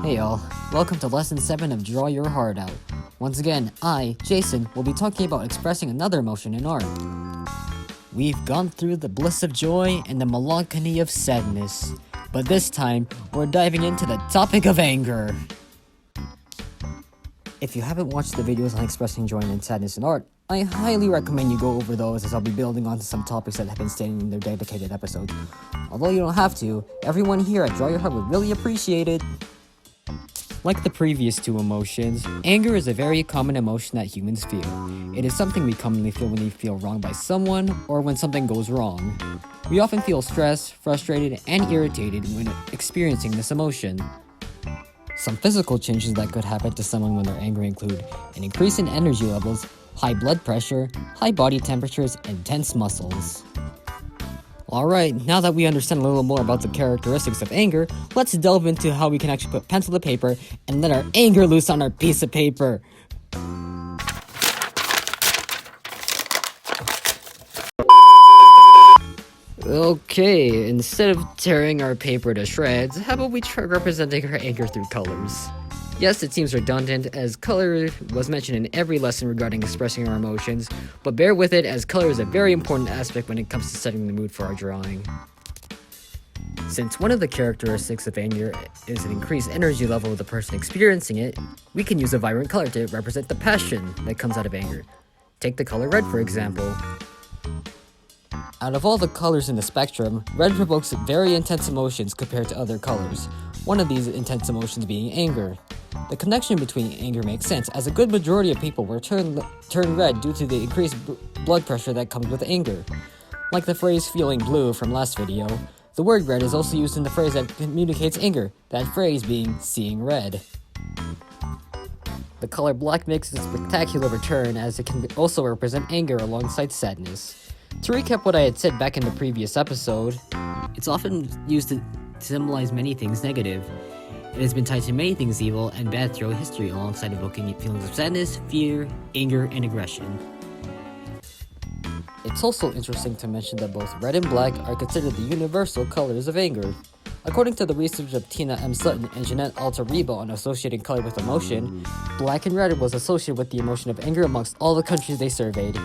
Hey y'all, welcome to Lesson 7 of Draw Your Heart Out. Once again, I, Jason, will be talking about expressing another emotion in art. We've gone through the bliss of joy and the melancholy of sadness, but this time, we're diving into the topic of anger. If you haven't watched the videos on expressing joy and sadness in art, I highly recommend you go over those, as I'll be building onto some topics that have been stated in their dedicated episodes. Although you don't have to, everyone here at Draw Your Heart would really appreciate it. Like the previous two emotions, anger is a very common emotion that humans feel. It is something we commonly feel when we feel wronged by someone or when something goes wrong. We often feel stressed, frustrated, and irritated when experiencing this emotion. Some physical changes that could happen to someone when they're angry include an increase in energy levels, high blood pressure, high body temperatures, and tense muscles. Alright, now that we understand a little more about the characteristics of anger, let's delve into how we can actually put pencil to paper and let our anger loose on our piece of paper. Okay, instead of tearing our paper to shreds, how about we try representing our anger through colors? Yes, it seems redundant, as color was mentioned in every lesson regarding expressing our emotions, but bear with it, as color is a very important aspect when it comes to setting the mood for our drawing. Since one of the characteristics of anger is an increased energy level of the person experiencing it, we can use a vibrant color to represent the passion that comes out of anger. Take the color red, for example. Out of all the colors in the spectrum, red provokes very intense emotions compared to other colors, one of these intense emotions being anger. The connection between anger makes sense, as a good majority of people will turn red due to the increased blood pressure that comes with anger. Like the phrase feeling blue from last video, the word red is also used in the phrase that communicates anger, that phrase being seeing red. The color black makes a spectacular return, as it can also represent anger alongside sadness. To recap what I had said back in the previous episode, it's often used to symbolize many things negative. It has been tied to many things evil and bad throughout history, alongside evoking feelings of sadness, fear, anger, and aggression. It's also interesting to mention that both red and black are considered the universal colors of anger. According to the research of Tina M. Sutton and Jeanette Alter-Reba on associating color with emotion, black and red was associated with the emotion of anger amongst all the countries they surveyed.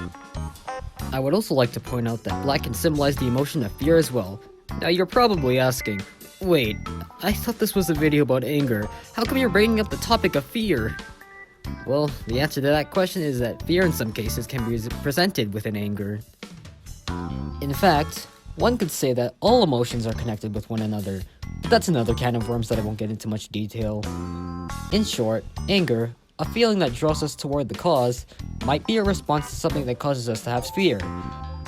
I would also like to point out that black can symbolize the emotion of fear as well. Now you're probably asking, wait, I thought this was a video about anger. How come you're bringing up the topic of fear? Well, the answer to that question is that fear in some cases can be presented within anger. In fact, one could say that all emotions are connected with one another, but that's another can of worms that I won't get into much detail. In short, anger, a feeling that draws us toward the cause, might be a response to something that causes us to have fear,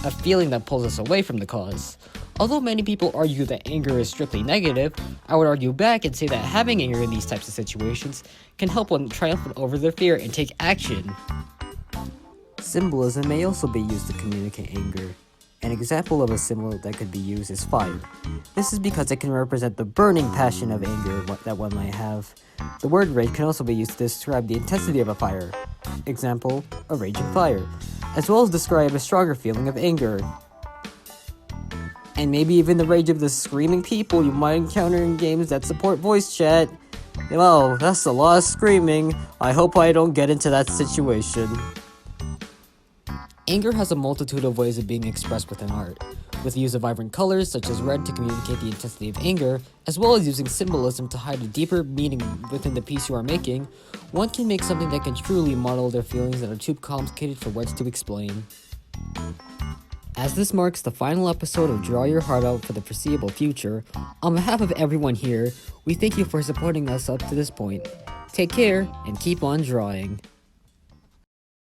a feeling that pulls us away from the cause. Although many people argue that anger is strictly negative, I would argue back and say that having anger in these types of situations can help one triumph over their fear and take action. Symbolism may also be used to communicate anger. An example of a symbol that could be used is fire. This is because it can represent the burning passion of anger that one might have. The word rage can also be used to describe the intensity of a fire. Example, a raging fire, as well as describe a stronger feeling of anger. And maybe even the rage of the screaming people you might encounter in games that support voice chat. Well, that's a lot of screaming. I hope I don't get into that situation. Anger has a multitude of ways of being expressed within art, with the use of vibrant colors such as red to communicate the intensity of anger, as well as using symbolism to hide a deeper meaning within the piece you are making. One can make something that can truly model their feelings that are too complicated for words to explain. As this marks the final episode of Draw Your Heart Out for the foreseeable future, on behalf of everyone here, we thank you for supporting us up to this point. Take care, and keep on drawing.